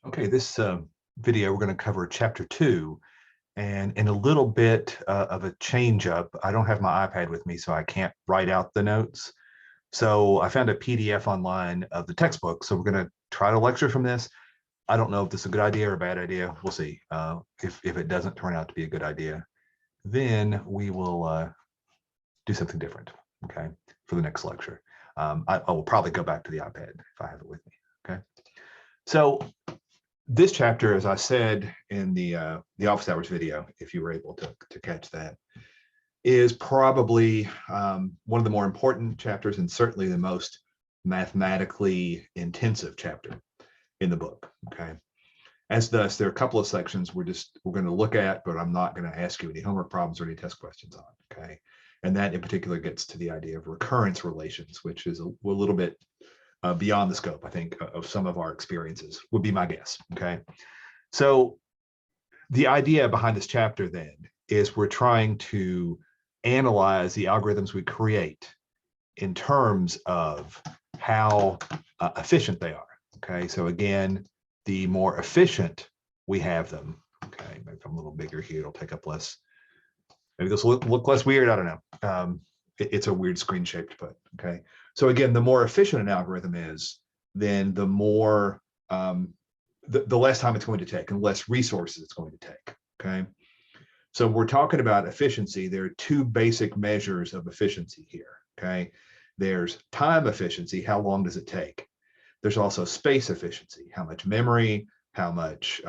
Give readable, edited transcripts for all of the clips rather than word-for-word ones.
Okay, this video, we're going to cover chapter 2 and in a little bit of a change up. I don't have my iPad with me, so I can't write out the notes. So I found a PDF online of the textbook. So we're going to try to lecture from this. I don't know if this is a good idea or a bad idea. We'll see. If it doesn't turn out to be a good idea, then we will do something different, okay, for the next lecture. I will probably go back to the iPad if I have it with me, okay? So this chapter, as I said in the office hours video, if you were able to catch that, is probably one of the more important chapters and certainly the most mathematically intensive chapter in the book. Okay, as thus, there are a couple of sections we're going to look at, but I'm not going to ask you any homework problems or any test questions on. Okay, and that in particular gets to the idea of recurrence relations, which is a little bit beyond the scope, I think, of some of our experiences, would be my guess. Okay, so the idea behind this chapter then is we're trying to analyze the algorithms we create in terms of how efficient they are. Okay, so again, the more efficient we have them, okay, maybe I'm a little bigger here, it'll take up less. Maybe this will look less weird, I don't know. It's a weird screen shape to put, okay? So again, the more efficient an algorithm is, then the more, the less time it's going to take and less resources it's going to take, okay? So we're talking about efficiency. There are two basic measures of efficiency here, okay? There's time efficiency, how long does it take? There's also space efficiency, how much memory, how much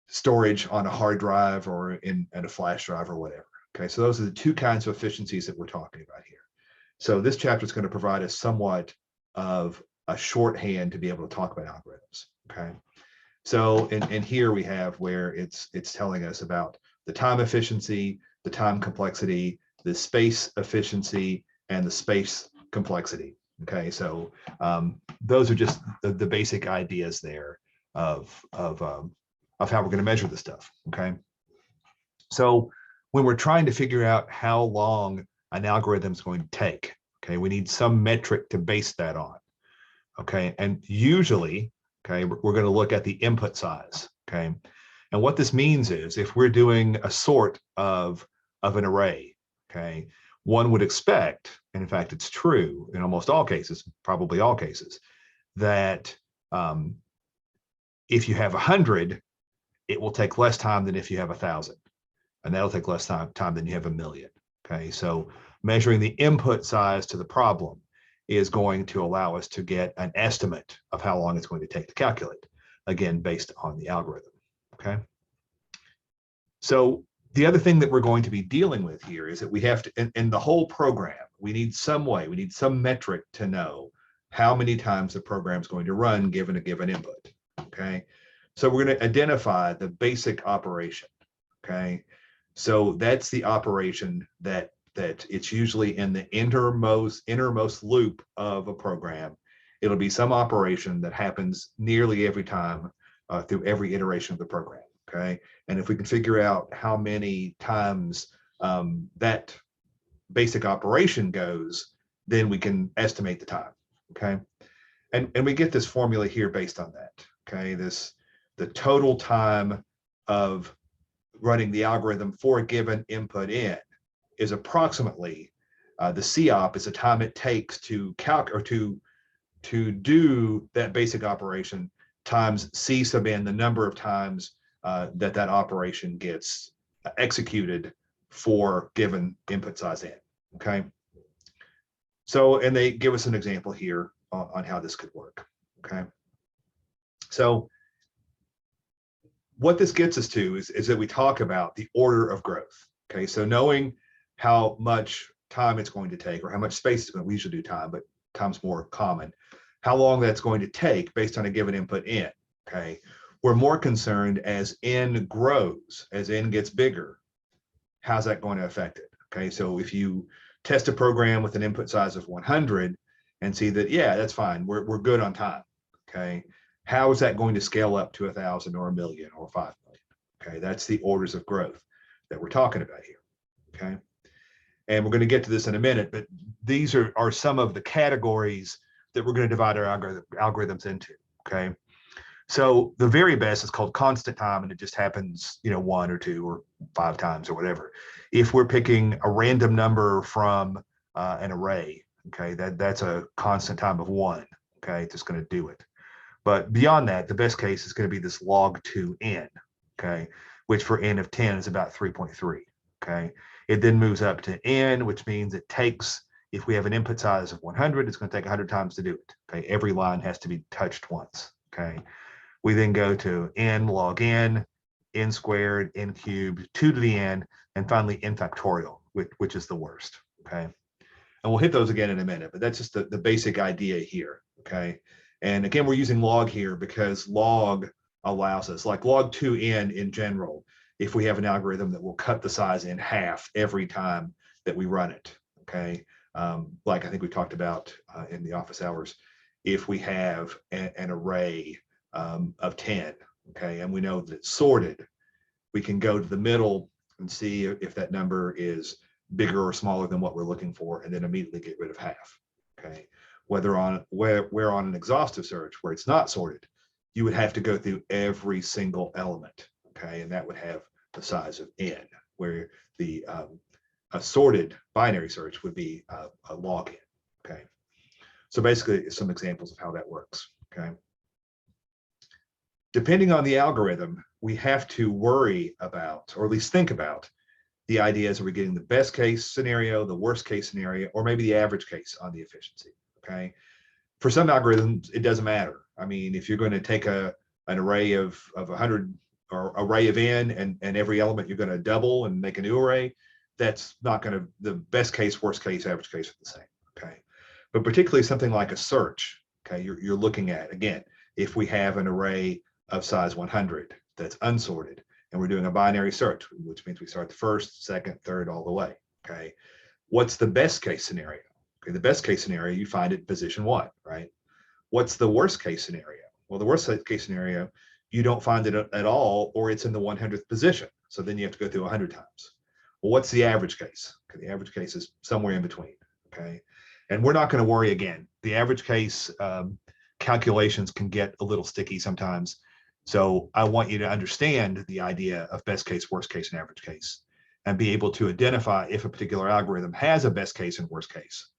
storage on a hard drive or in a flash drive or whatever. Okay, so those are the two kinds of efficiencies that we're talking about here. So this chapter is going to provide us somewhat of a shorthand to be able to talk about algorithms. Okay, so and here we have where it's telling us about the time efficiency, the time complexity, the space efficiency, and the space complexity. Okay, so those are just the basic ideas there of how we're going to measure this stuff. Okay, so when we're trying to figure out how long an algorithm is going to take, okay, we need some metric to base that on. Okay, and usually, okay, we're going to look at the input size. Okay, and what this means is if we're doing a sort of an array, okay, one would expect, and in fact it's true in almost all cases, probably all cases, that if you have 100, it will take less time than if you have 1,000, and that'll take less time than you have 1,000,000. Okay, so measuring the input size to the problem is going to allow us to get an estimate of how long it's going to take to calculate, again, based on the algorithm. Okay, so the other thing that we're going to be dealing with here is that we have to, in the whole program, we need some way, we need some metric to know how many times the program is going to run given a given input. Okay, so we're going to identify the basic operation. Okay, so that's the operation that it's usually in the innermost loop of a program. It'll be some operation that happens nearly every time through every iteration of the program. Okay, and if we can figure out how many times that basic operation goes, then we can estimate the time. Okay, and we get this formula here based on that. Okay, the total time of running the algorithm for a given input in is approximately the COP is the time it takes to to do that basic operation times C sub n, the number of times that operation gets executed for given input size n. Okay, so and they give us an example here on how this could work. Okay, so what this gets us to is that we talk about the order of growth. Okay, so knowing how much time it's going to take or how much space it's going to, we usually do time, but time's more common, how long that's going to take based on a given input n. Okay, we're more concerned as n grows, as n gets bigger, how's that going to affect it? Okay, so if you test a program with an input size of 100 and see that, yeah, that's fine, we're good on time. Okay, how is that going to scale up to 1,000 or 1,000,000 or 5,000,000? Okay, that's the orders of growth that we're talking about here. Okay, and we're going to get to this in a minute, but these are some of the categories that we're going to divide our algorithms into. Okay, So the very best is called constant time, and it just happens, 1 or 2 or 5 times or whatever. If we're picking a random number from an array, okay, that's a constant time of 1. Okay, it's just going to do it. But beyond that, the best case is going to be this log 2n, okay, which for n of 10 is about 3.3. Okay, it then moves up to n, which means it takes, if we have an input size of 100, it's going to take 100 times to do it. Okay, every line has to be touched once. Okay. We then go to n log n squared, n cubed, 2 to the n, and finally n factorial, which is the worst, okay? And we'll hit those again in a minute, but that's just the basic idea here, okay? And again, we're using log here because log allows us, like log 2n in general, if we have an algorithm that will cut the size in half every time that we run it, okay? Like I think we talked about in the office hours, if we have an array of 10, okay, and we know that it's sorted, we can go to the middle and see if that number is bigger or smaller than what we're looking for, and then immediately get rid of half, okay? Where on an exhaustive search where it's not sorted, you would have to go through every single element, okay, and that would have the size of n, where the a sorted binary search would be a log n, okay? So basically, some examples of how that works, okay? Depending on the algorithm, we have to worry about, or at least think about, the ideas: are we getting the best case scenario, the worst case scenario, or maybe the average case on the efficiency, okay? For some algorithms, it doesn't matter. I mean, if you're going to take an array of 100 or array of n and every element you're going to double and make a new array, that's not going to, the best case, worst case, average case are the same, okay? But particularly something like a search, okay, you're looking at, again, if we have an array of size 100 that's unsorted, and we're doing a binary search, which means we start the first, second, third, all the way, okay? What's the best case scenario? Okay, the best case scenario, you find it in position 1, right? What's the worst case scenario? Well, the worst case scenario, you don't find it at all, or it's in the 100th position. So then you have to go through 100 times. Well, what's the average case? Okay, the average case is somewhere in between, okay? And we're not going to worry again. The average case calculations can get a little sticky sometimes. So I want you to understand the idea of best case, worst case, and average case, and be able to identify if a particular algorithm has a best case and worst case.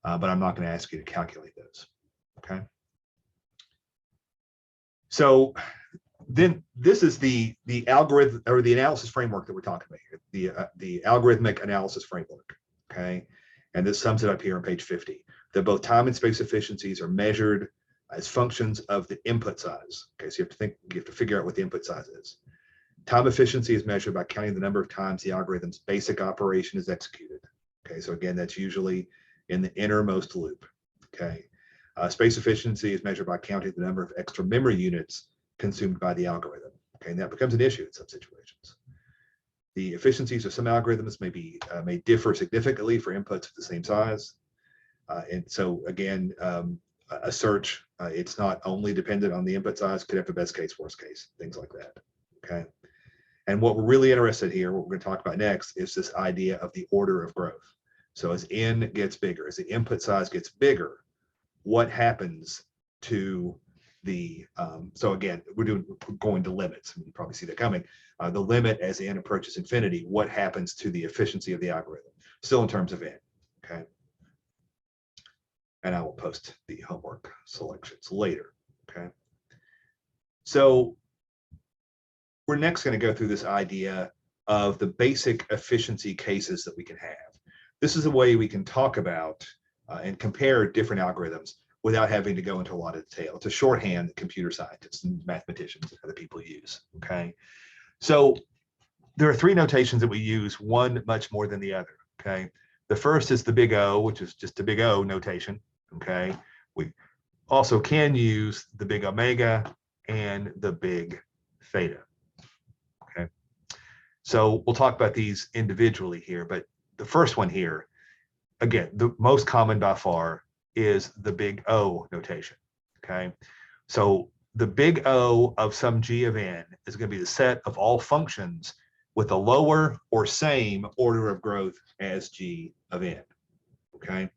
But I'm not going to ask you to calculate those, okay? So then this is the algorithm, or the analysis framework that we're talking about here, the algorithmic analysis framework, okay? And this sums it up here on page 50, that both time and space efficiencies are measured as functions of the input size. Okay, so you have to figure out what the input size is. Time efficiency is measured by counting the number of times the algorithm's basic operation is executed. Okay, so again, that's usually in the innermost loop. Okay, space efficiency is measured by counting the number of extra memory units consumed by the algorithm. Okay, and that becomes an issue in some situations. The efficiencies of some algorithms may differ significantly for inputs of the same size. And so again, a search, it's not only dependent on the input size, could have a best case, worst case, things like that, okay? And what we're really interested here, what we're going to talk about next, is this idea of the order of growth. So as n gets bigger, as the input size gets bigger, what happens to the, so again, we're going to limits, and you probably see that coming. The limit as n approaches infinity, what happens to the efficiency of the algorithm? Still in terms of n, okay? And I will post the homework selections later, okay? So we're next going to go through this idea of the basic efficiency cases that we can have. This is a way we can talk about and compare different algorithms without having to go into a lot of detail. It's a shorthand that computer scientists and mathematicians and other people use, okay? So there are 3 notations that we use, one much more than the other, okay? The first is the big O, which is just a big O notation, okay? We also can use the big omega and the big theta, okay? So we'll talk about these individually here, but the first one here, again, the most common by far is the big O notation, okay? So the big O of some g of n is going to be the set of all functions with a lower or same order of growth as g of n, okay?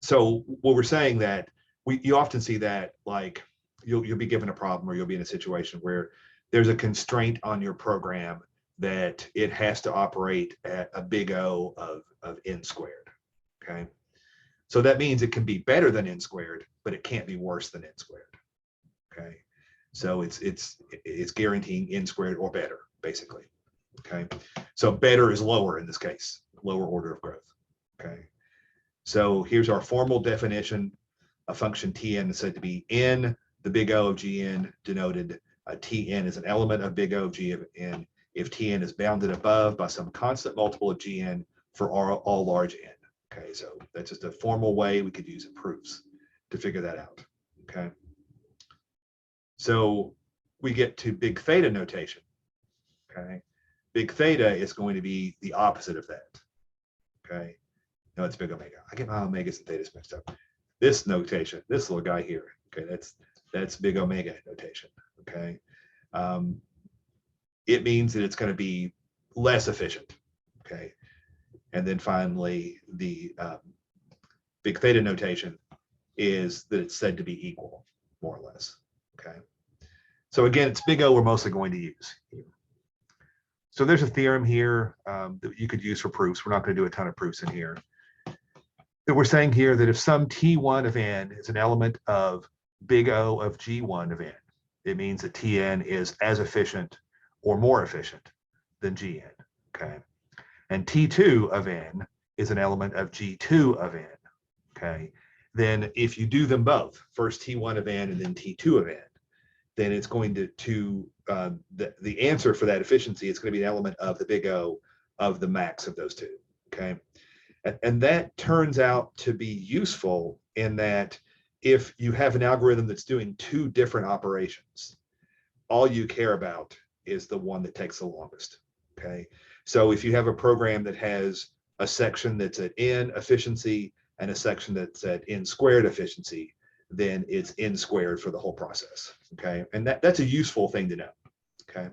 So what we're saying that you often see that, like you'll be given a problem, or you'll be in a situation where there's a constraint on your program that it has to operate at a big O of n squared. Okay, so that means it can be better than n squared, but it can't be worse than n squared. Okay, so it's guaranteeing n squared or better, basically. Okay, so better is lower in this case, lower order of growth. Okay, so here's our formal definition. A function Tn is said to be n, the big O of Gn, denoted Tn is an element of big O of G of n if Tn is bounded above by some constant multiple of Gn for all large n. Okay, so that's just a formal way we could use in proofs to figure that out. Okay, so we get to big theta notation. Okay, big theta is going to be the opposite of that. Okay, no, it's big omega. I get my omegas and thetas mixed up. This notation, this little guy here, okay, that's big omega notation. Okay, it means that it's going to be less efficient. Okay, and then finally the big theta notation is that it's said to be equal, more or less. Okay, so again, it's big O we're mostly going to use here. So there's a theorem here that you could use for proofs. We're not going to do a ton of proofs in here. That we're saying here that if some T1 of n is an element of big O of G1 of n, it means that Tn is as efficient or more efficient than Gn. Okay, and T2 of n is an element of G2 of n. Okay, then if you do them both, first T1 of n and then T2 of n, then it's going to the answer for that efficiency is going to be an element of the big O of the max of those two. Okay, and that turns out to be useful in that if you have an algorithm that's doing two different operations, all you care about is the one that takes the longest. Okay, so if you have a program that has a section that's at n efficiency and a section that's at n squared efficiency, then it's n squared for the whole process. Okay, and that's a useful thing to know. Okay,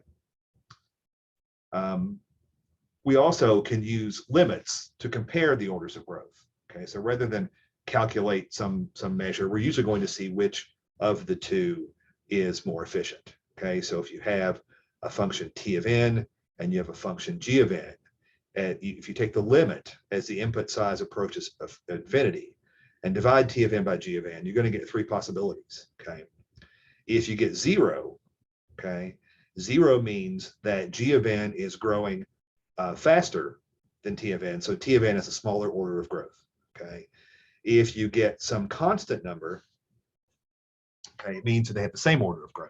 we also can use limits to compare the orders of growth. Okay, so rather than calculate some measure, we're usually going to see which of the two is more efficient. Okay, so if you have a function t of n and you have a function g of n, and if you take the limit as the input size approaches infinity and divide t of n by g of n, you're going to get three possibilities. Okay, if you get 0, okay, 0 means that g of n is growing faster than t of n, so t of n is a smaller order of growth. Okay, if you get some constant number, okay, it means that they have the same order of growth.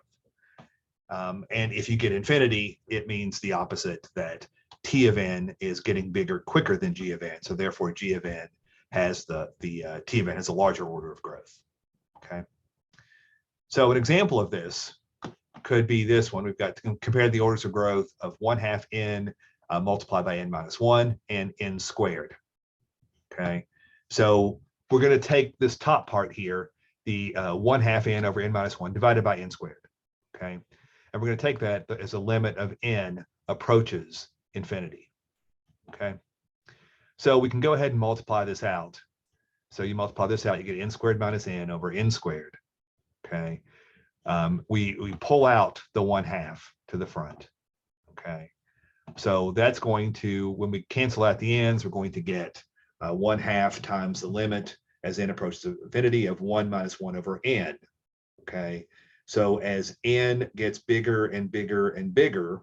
And if you get infinity, it means the opposite, that t of n is getting bigger quicker than g of n, so therefore g of n has t of n has a larger order of growth. Okay, so an example of this could be this one. We've got to compare the orders of growth of 1/2 n multiplied by n minus 1 and n squared. Okay, so we're going to take this top part here, the 1/2 n over n minus 1 divided by n squared. Okay, and we're going to take that as a limit of n approaches infinity. Okay, so we can go ahead and multiply this out. So you multiply this out, you get n squared minus n over n squared. Okay, we pull out the 1/2 to the front. Okay, so that's going to, when we cancel out the n's, we're going to get 1/2 times the limit as n approaches infinity of 1 minus 1 over n. Okay, so as n gets bigger and bigger and bigger,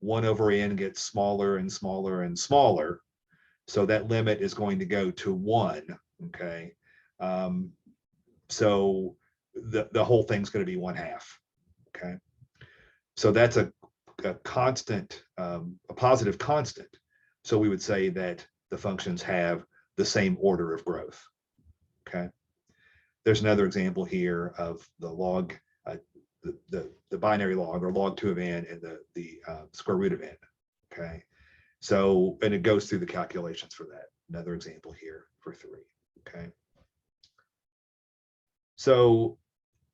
1 over n gets smaller and smaller and smaller. So that limit is going to go to 1. Okay, so the whole thing's going to be 1/2. Okay, so that's a constant, a positive constant. So we would say that the functions have the same order of growth. Okay, there's another example here of the log, the binary log, or log 2 of n, and the square root of n. Okay, so, and it goes through the calculations for that. Another example here for 3. Okay, so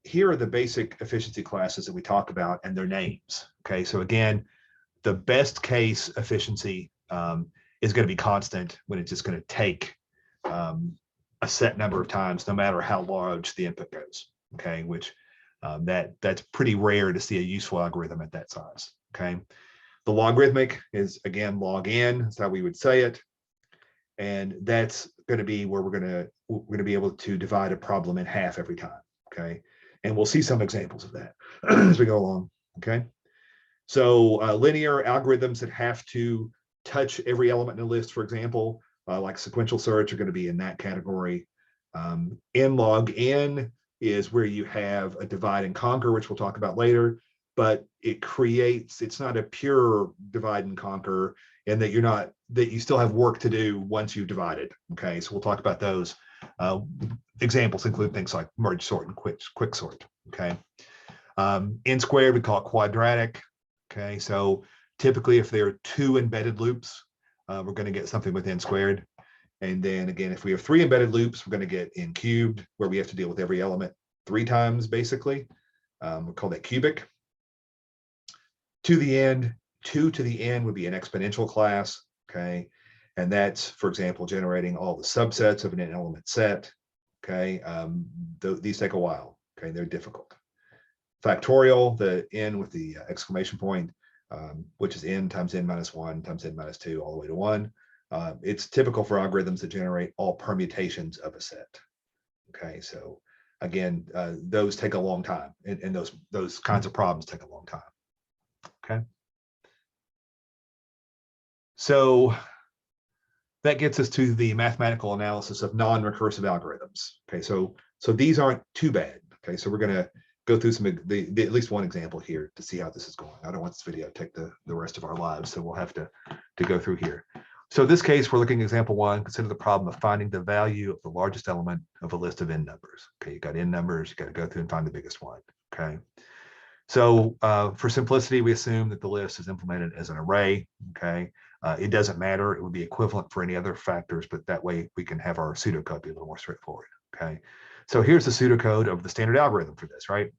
here are the basic efficiency classes that we talk about and their names. Okay, so again, the best case efficiency is going to be constant when it's just going to take a set number of times, no matter how large the input goes. Okay, which That's pretty rare to see a useful algorithm at that size. Okay, the logarithmic is again log n. That's how we would say it, and that's going to be where we're going to be able to divide a problem in half every time. Okay, and we'll see some examples of that as we go along. Okay, so linear algorithms that have to touch every element in a list, for example, like sequential search, are going to be in that category. N log n is where you have a divide and conquer, which we'll talk about later, but it's not a pure divide and conquer, and that you still have work to do once you've divided. Okay, so we'll talk about those. Examples include things like merge sort and quick sort. Okay, n squared, we call it quadratic. Okay, so typically if there are two embedded loops, we're going to get something with n squared. And then again, if we have three embedded loops, we're going to get n cubed, where we have to deal with every element 3 times, basically. We call that cubic. To the end, 2 to the n would be an exponential class. Okay, and that's, for example, generating all the subsets of an n element set. Okay, these take a while. Okay, they're difficult. Factorial, the n with the exclamation point, which is n times n minus 1 times n minus 2 all the way to 1. It's typical for algorithms that generate all permutations of a set. Okay, so again, those take a long time, and those kinds of problems take a long time. Okay, so that gets us to the mathematical analysis of non-recursive algorithms. Okay, so these aren't too bad. Okay, so we're going to go through at least one example here to see how this is going. I don't want this video to take the rest of our lives, so we'll have to go through here. So in this case, we're looking at example 1. Consider the problem of finding the value of the largest element of a list of n numbers. Okay, you got n numbers, you got to go through and find the biggest one. Okay, so for simplicity, we assume that the list is implemented as an array. Okay, it doesn't matter. It would be equivalent for any other factors, but that way we can have our pseudocode be a little more straightforward. Okay, so here's the pseudocode of the standard algorithm for this, right?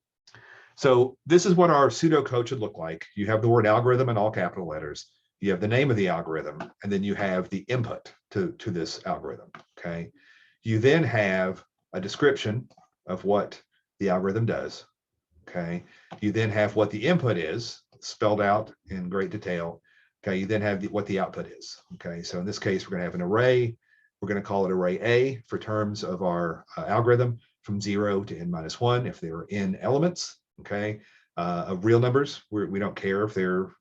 So this is what our pseudocode should look like. You have the word algorithm in all capital letters. You have the name of the algorithm, and then you have the input to this algorithm. Okay, you then have a description of what the algorithm does. Okay, you then have what the input is, spelled out in great detail. Okay, you then have what the output is. Okay, so in this case, we're going to have an array. We're going to call it array A for terms of our algorithm from 0 to n minus 1 if there are n elements. Okay, of real numbers, we don't care if they're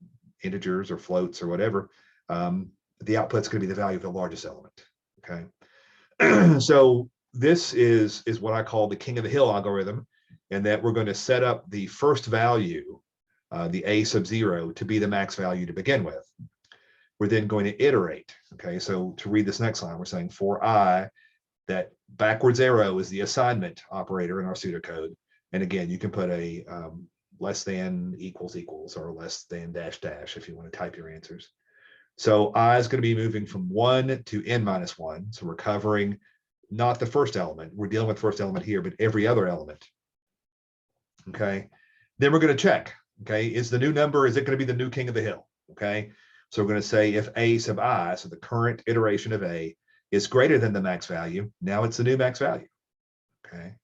integers or floats or whatever. The output's going to be the value of the largest element. Okay, so this is what I call the king of the hill algorithm, and that we're going to set up the first value, the a sub 0, to be the max value to begin with. We're then going to iterate. Okay, so to read this next line, we're saying for I, that backwards arrow is the assignment operator in our pseudocode. And again, you can put a less than equals equals or less than dash dash if you want to type your answers. So I is going to be moving from 1 to n minus 1. So we're covering not the first element. We're dealing with the first element here, but every other element. Okay. Then we're going to check. Okay. Is the new number, is it going to be the new king of the hill? Okay. So we're going to say if a sub I, so the current iteration of a, is greater than the max value, now it's the new max value. Okay.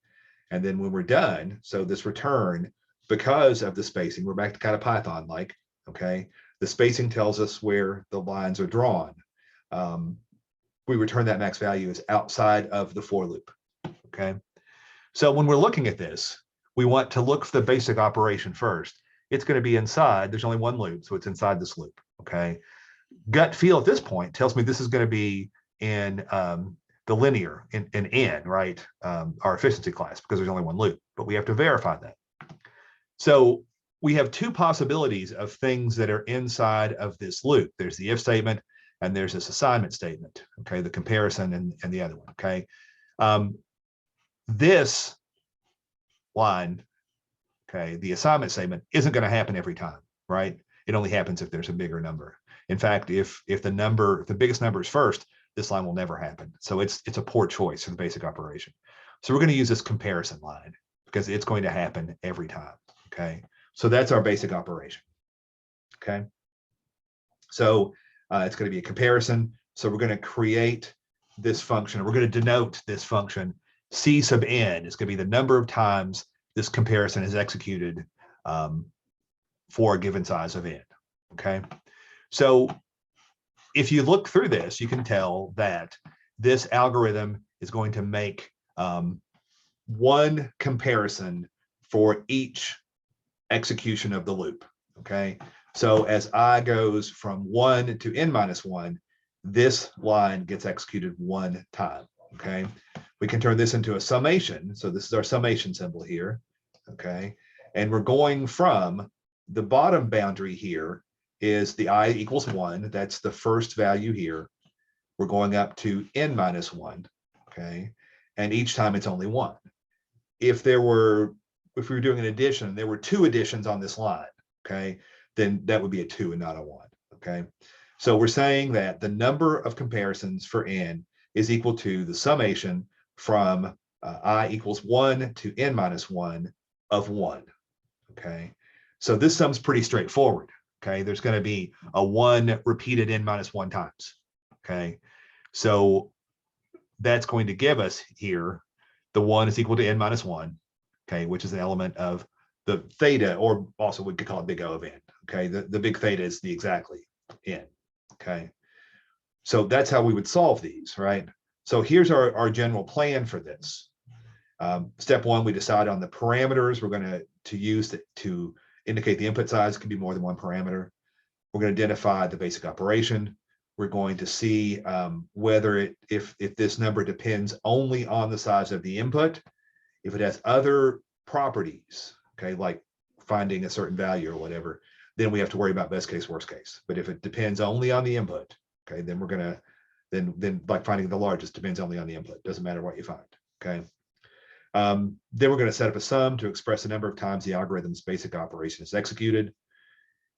And then when we're done, so this return, because of the spacing, we're back to kind of Python-like, okay? The spacing tells us where the lines are drawn. We return that max value as outside of the for loop, okay? So when we're looking at this, we want to look for the basic operation first. It's going to be inside. There's only one loop, so it's inside this loop, okay? Gut feel at this point tells me this is going to be in the linear, in n, right? Our efficiency class, because there's only one loop, but we have to verify that. So we have two possibilities of things that are inside of this loop. There's the if statement, and there's this assignment statement, okay? The comparison and the other one, okay? This line, okay, the assignment statement isn't going to happen every time, right? It only happens if there's a bigger number. In fact, if the biggest number is first, this line will never happen. So it's a poor choice for the basic operation. So we're going to use this comparison line because it's going to happen every time. Okay, so that's our basic operation. Okay, so it's going to be a comparison. So we're going to create this function. We're going to denote this function. C sub n is going to be the number of times this comparison is executed for a given size of n, okay? So if you look through this, you can tell that this algorithm is going to make one comparison for each execution of the loop, okay? So as I goes from 1 to n minus 1, this line gets executed one time, okay? We can turn this into a summation. So this is our summation symbol here, okay? And we're going from the bottom boundary here is the I equals 1. That's the first value here. We're going up to n minus 1, okay? And each time it's only 1. If we were doing an addition, there were 2 additions on this line, okay? Then that would be a 2 and not a 1, okay? So we're saying that the number of comparisons for n is equal to the summation from I equals 1 to n minus 1 of 1, okay? So this sum's pretty straightforward, okay? There's going to be a 1 repeated n minus 1 times, okay? So that's going to give us here the 1 is equal to n minus 1, okay, which is an element of the theta, or also we could call it big O of n, okay? The big theta is the exactly n, okay? So that's how we would solve these, right? So here's our general plan for this. Step 1, we decide on the parameters we're going to use to indicate the input size. It can be more than one parameter. We're going to identify the basic operation. We're going to see whether if this number depends only on the size of the input, if it has other properties, okay, like finding a certain value or whatever, then we have to worry about best case, worst case. But if it depends only on the input, okay, then we're gonna then like finding the largest depends only on the input. Doesn't matter what you find, okay. Then we're going to set up a sum to express the number of times the algorithm's basic operation is executed.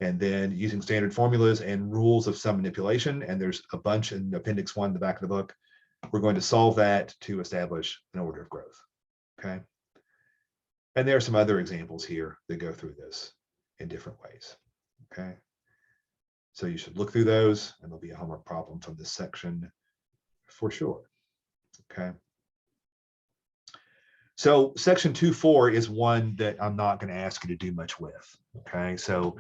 And then using standard formulas and rules of sum manipulation, and there's a bunch in Appendix 1 in the back of the book, we're going to solve that to establish an order of growth, okay? And there are some other examples here that go through this in different ways, okay? So you should look through those, and there'll be a homework problem from this section for sure, okay? So section 2.4 is one that I'm not going to ask you to do much with, okay? So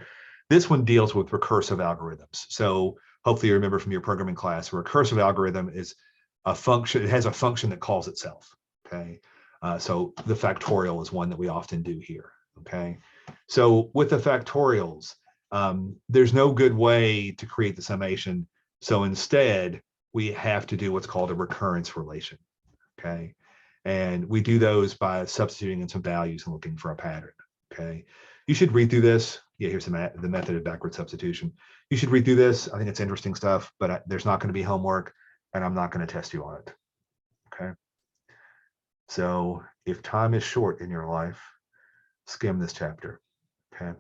this one deals with recursive algorithms. So hopefully you remember from your programming class, a recursive algorithm is a function, it has a function that calls itself, okay? So the factorial is one that we often do here, okay? So with the factorials, there's no good way to create the summation. So instead, we have to do what's called a recurrence relation, okay? And we do those by substituting in some values and looking for a pattern, okay? You should read through this. Yeah, here's the method of backward substitution. You should read through this. I think it's interesting stuff, but there's not going to be homework, and I'm not going to test you on it, okay? So if time is short in your life, skim this chapter, okay?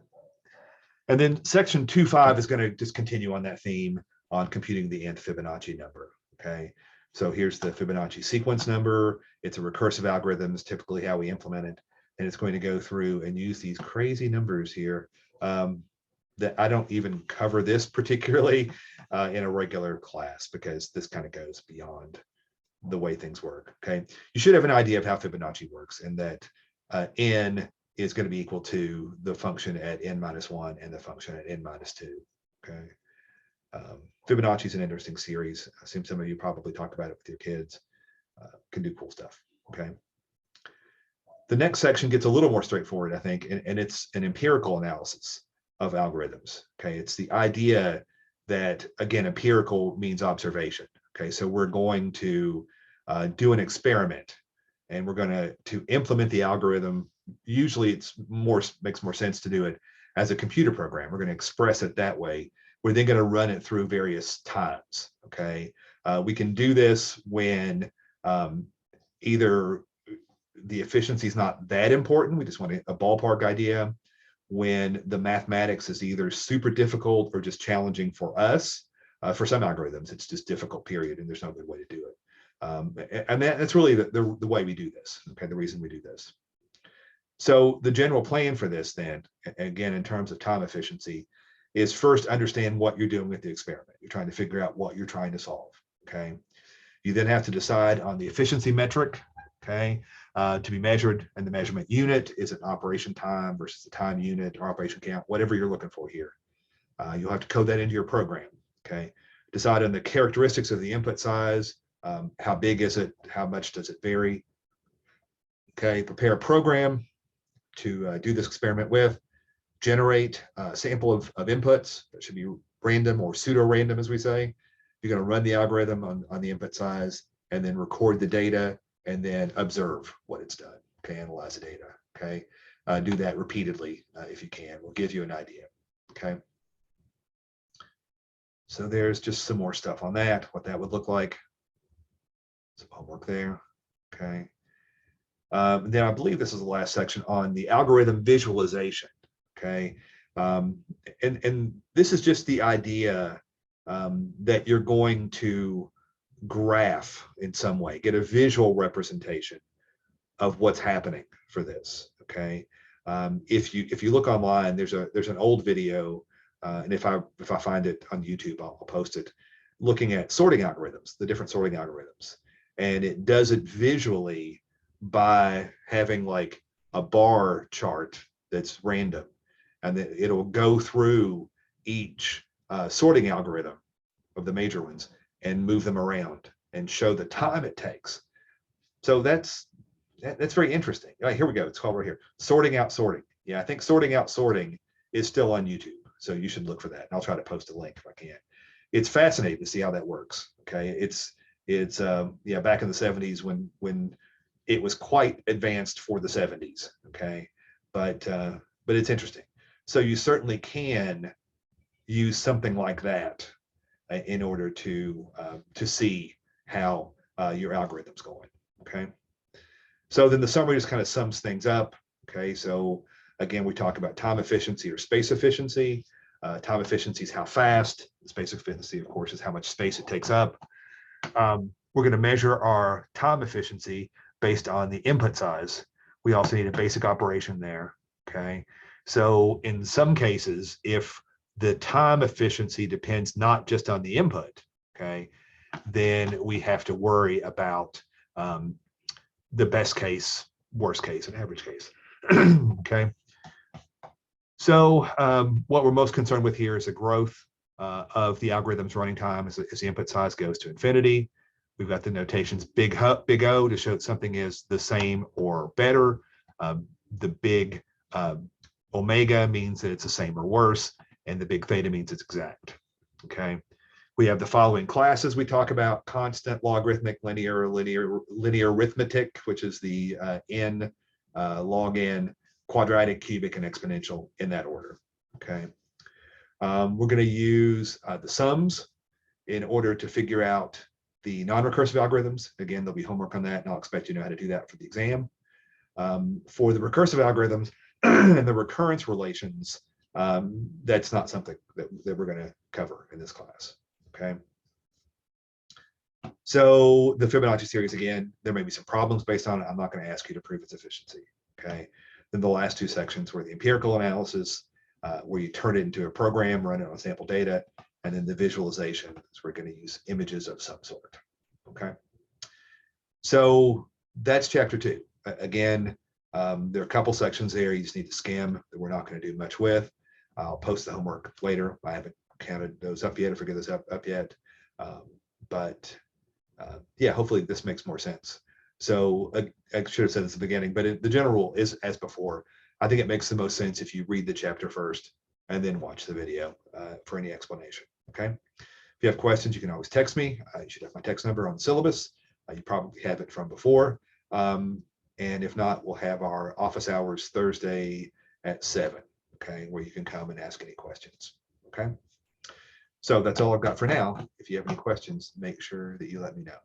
And then section 2.5 is going to just continue on that theme on computing the nth Fibonacci number, okay? So here's the Fibonacci sequence number. It's a recursive algorithm, is typically how we implement it. And it's going to go through and use these crazy numbers here that I don't even cover this particularly in a regular class, because this kind of goes beyond the way things work, okay? You should have an idea of how Fibonacci works, and that n is going to be equal to the function at n minus 1 and the function at n minus 2, okay? Fibonacci is an interesting series. I assume some of you probably talk about it with your kids. Can do cool stuff, okay? The next section gets a little more straightforward, I think, and it's an empirical analysis of algorithms, okay? It's the idea that, again, empirical means observation, okay? So we're going to do an experiment, and we're going to implement the algorithm. Usually makes more sense to do it as a computer program. We're going to express it that way. We're then going to run it through various times, okay? We can do this when either the efficiency is not that important, we just want a ballpark idea, when the mathematics is either super difficult or just challenging for us. For some algorithms, it's just difficult, period, and there's no good way to do it. And that's really the way we do this, okay, the reason we do this. So the general plan for this then, again, in terms of time efficiency, is first understand what you're doing with the experiment. You're trying to figure out what you're trying to solve, okay? You then have to decide on the efficiency metric, okay? to be measured, and the measurement unit is an operation time versus the time unit or operation count, whatever you're looking for here. You'll have to code that into your program, okay? Decide on the characteristics of the input size, how big is it, how much does it vary, okay? Prepare a program to do this experiment with, generate a sample of inputs that should be random or pseudo-random, as we say. You're going to run the algorithm on the input size, and then record the data, and then observe what it's done, okay? Analyze the data, okay? Do that repeatedly if you can. We'll give you an idea, okay? So there's just some more stuff on that, what that would look like. Some homework there, okay? Then I believe this is the last section on the algorithm visualization, okay? And this is just the idea that you're going to graph in some way, get a visual representation of what's happening for this, okay? If you look online, there's an old video, and if I find it on YouTube, I'll post it, looking at sorting algorithms, the different sorting algorithms, and it does it visually by having like a bar chart that's random, and then it'll go through each sorting algorithm of the major ones and move them around and show the time it takes. So that's very interesting. All right, here we go. It's called right here, sorting out sorting. Yeah, I think sorting out sorting is still on YouTube, so you should look for that. And I'll try to post a link if I can. It's fascinating to see how that works. Okay, it's yeah, back in the 70s when it was quite advanced for the 70s. Okay, but it's interesting. So you certainly can use something like that in order to see how your algorithm's going. Okay, so then the summary just kind of sums things up. Okay, so again, we talk about time efficiency or space efficiency. Time efficiency is how fast. Space efficiency, of course, is how much space it takes up. We're going to measure our time efficiency based on the input size. We also need a basic operation there. Okay, so in some cases, if the time efficiency depends not just on the input, okay, then we have to worry about the best case, worst case, and average case. Okay. So what we're most concerned with here is the growth of the algorithm's running time as the input size goes to infinity. We've got the notations big O to show that something is the same or better. The big omega means that it's the same or worse, and the big theta means it's exact. Okay. We have the following classes we talk about: constant, logarithmic, linear arithmetic, which is the n, log n, quadratic, cubic, and exponential in that order. Okay. We're going to use the sums in order to figure out the non-recursive algorithms. Again, there'll be homework on that, and I'll expect you to know how to do that for the exam. For the recursive algorithms and the recurrence relations, that's not something that we're going to cover in this class. Okay. So the Fibonacci series, again, there may be some problems based on it. I'm not going to ask you to prove its efficiency. Okay. Then the last two sections were the empirical analysis, where you turn it into a program, run it on sample data, and then the visualization is we're going to use images of some sort. Okay. So that's chapter 2. Again, there are a couple sections there you just need to skim that we're not going to do much with. I'll post the homework later. I haven't counted those up yet or figured those up yet. Yeah, hopefully this makes more sense. So I should have said this at the beginning, but the general rule is as before. I think it makes the most sense if you read the chapter first and then watch the video for any explanation. Okay. If you have questions, you can always text me. You should have my text number on the syllabus. You probably have it from before. And if not, we'll have our office hours Thursday at 7. Okay, where you can come and ask any questions. Okay. So that's all I've got for now. If you have any questions, make sure that you let me know.